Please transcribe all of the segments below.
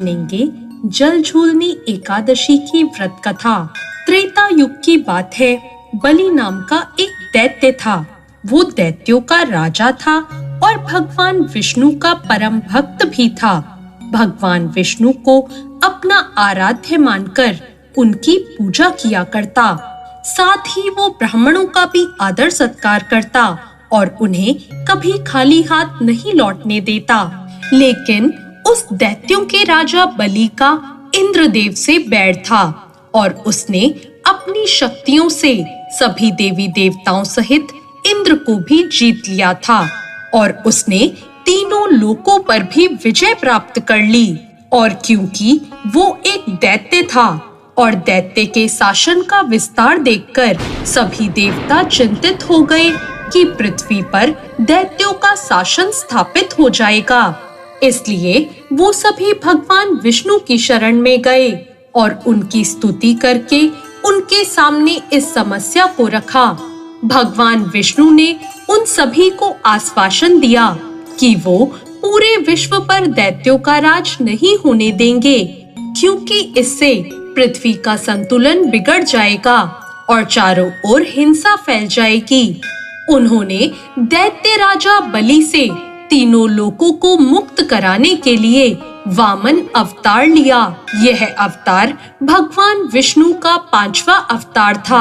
सुनेंगे जल झूलनी एकादशी की व्रत कथा। त्रेता युग की बात है। बलि नाम का एक दैत्य था। वो दैत्यों का राजा था और भगवान विष्णु का परम भक्त भी था। भगवान विष्णु को अपना आराध्य मानकर उनकी पूजा किया करता। साथ ही वो ब्राह्मणों का भी आदर सत्कार करता और उन्हें कभी खाली हाथ नहीं लौटने देता। लेकिन उस दैत्यों के राजा बलि का इंद्रदेव से बैर था और उसने अपनी शक्तियों से सभी देवी देवताओं सहित इंद्र को भी जीत लिया था और उसने तीनों लोकों पर भी विजय प्राप्त कर ली। और क्योंकि वो एक दैत्य था और दैत्य के शासन का विस्तार देखकर सभी देवता चिंतित हो गए कि पृथ्वी पर दैत्यों का शासन स्थापित हो जाएगा। इसलिए वो सभी भगवान विष्णु की शरण में गए और उनकी स्तुति करके उनके सामने इस समस्या को रखा। भगवान विष्णु ने उन सभी को आश्वासन दिया कि वो पूरे विश्व पर दैत्यों का राज नहीं होने देंगे, क्योंकि इससे पृथ्वी का संतुलन बिगड़ जाएगा और चारों ओर हिंसा फैल जाएगी। उन्होंने दैत्य राजा बलि से तीनों लोकों को मुक्त कराने के लिए वामन अवतार लिया। यह अवतार भगवान विष्णु का 5वां अवतार था।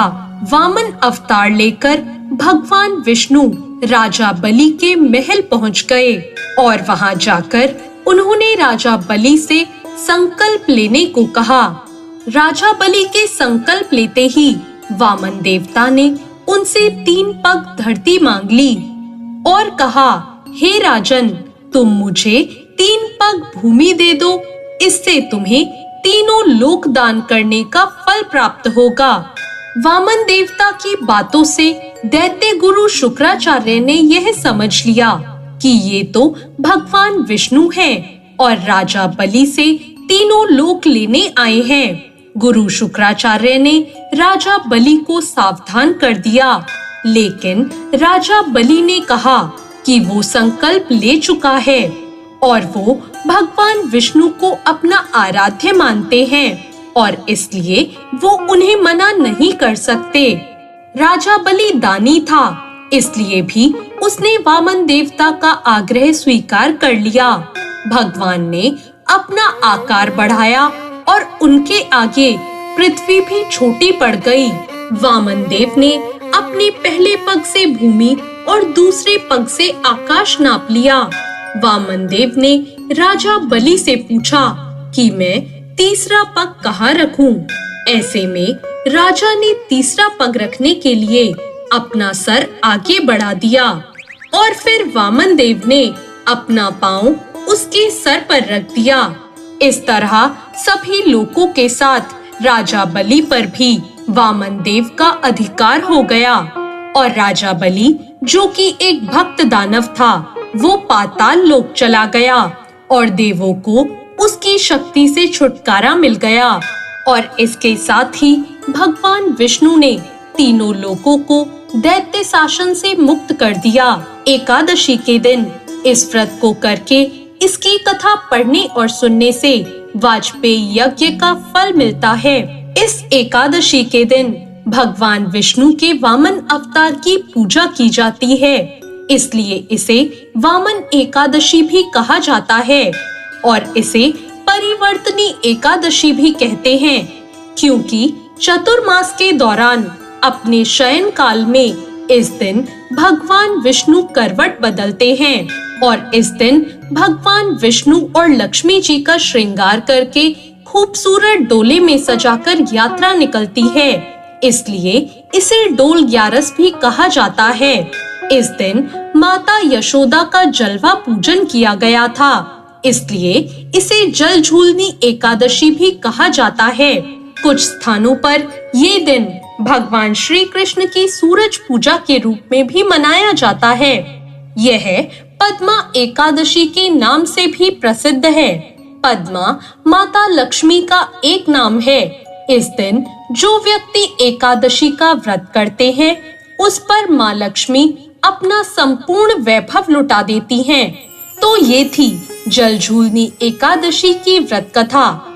वामन अवतार लेकर भगवान विष्णु राजा बलि के महल पहुंच गए और वहां जाकर उन्होंने राजा बलि से संकल्प लेने को कहा। राजा बलि के संकल्प लेते ही वामन देवता ने उनसे 3 पग धरती मांग ली और कहा, हे राजन, तुम मुझे 3 पग भूमि दे दो, इससे तुम्हें तीनों लोक दान करने का फल प्राप्त होगा। वामन देवता की बातों से दैत्य गुरु शुक्राचार्य ने यह समझ लिया कि ये तो भगवान विष्णु हैं और राजा बलि से तीनों लोक लेने आए हैं। गुरु शुक्राचार्य ने राजा बलि को सावधान कर दिया, लेकिन राजा बलि ने कहा कि वो संकल्प ले चुका है और वो भगवान विष्णु को अपना आराध्य मानते हैं और इसलिए वो उन्हें मना नहीं कर सकते। राजा बलि दानी था, इसलिए भी उसने वामन देवता का आग्रह स्वीकार कर लिया। भगवान ने अपना आकार बढ़ाया और उनके आगे पृथ्वी भी छोटी पड़ गई। वामन देव ने अपने पहले पग से भूमि और दूसरे पग से आकाश नाप लिया। वामन देव ने राजा बलि से पूछा कि मैं तीसरा पग कहाँ रखूं? ऐसे में राजा ने तीसरा पग रखने के लिए अपना सर आगे बढ़ा दिया और फिर वामन देव ने अपना पाँव उसके सर पर रख दिया। इस तरह सभी लोकों के साथ राजा बलि पर भी वामन देव का अधिकार हो गया और राजा बलि, जो कि एक भक्त दानव था, वो पाताल लोक चला गया और देवों को उसकी शक्ति से छुटकारा मिल गया। और इसके साथ ही भगवान विष्णु ने तीनों लोकों को दैत्य शासन से मुक्त कर दिया। एकादशी के दिन इस व्रत को करके इसकी कथा पढ़ने और सुनने से वाजपेयी यज्ञ का फल मिलता है। इस एकादशी के दिन भगवान विष्णु के वामन अवतार की पूजा की जाती है, इसलिए इसे वामन एकादशी भी कहा जाता है और इसे परिवर्तनी एकादशी भी कहते हैं, क्योंकि चतुर्मास के दौरान अपने शयन काल में इस दिन भगवान विष्णु करवट बदलते हैं और इस दिन भगवान विष्णु और लक्ष्मी जी का श्रृंगार करके खूबसूरत डोले में सजाकर यात्रा निकलती है, इसलिए इसे डोल ग्यारस भी कहा जाता है। इस दिन माता यशोदा का जलवा पूजन किया गया था, इसलिए इसे जल झूलनी एकादशी भी कहा जाता है। कुछ स्थानों पर ये दिन भगवान श्री कृष्ण की सूरज पूजा के रूप में भी मनाया जाता है। यह पद्मा एकादशी के नाम से भी प्रसिद्ध है। पद्मा माता लक्ष्मी का एक नाम है। इस दिन जो व्यक्ति एकादशी का व्रत करते हैं, उस पर माँ लक्ष्मी अपना संपूर्ण वैभव लुटा देती हैं। तो ये थी जलझूलनी एकादशी की व्रत कथा।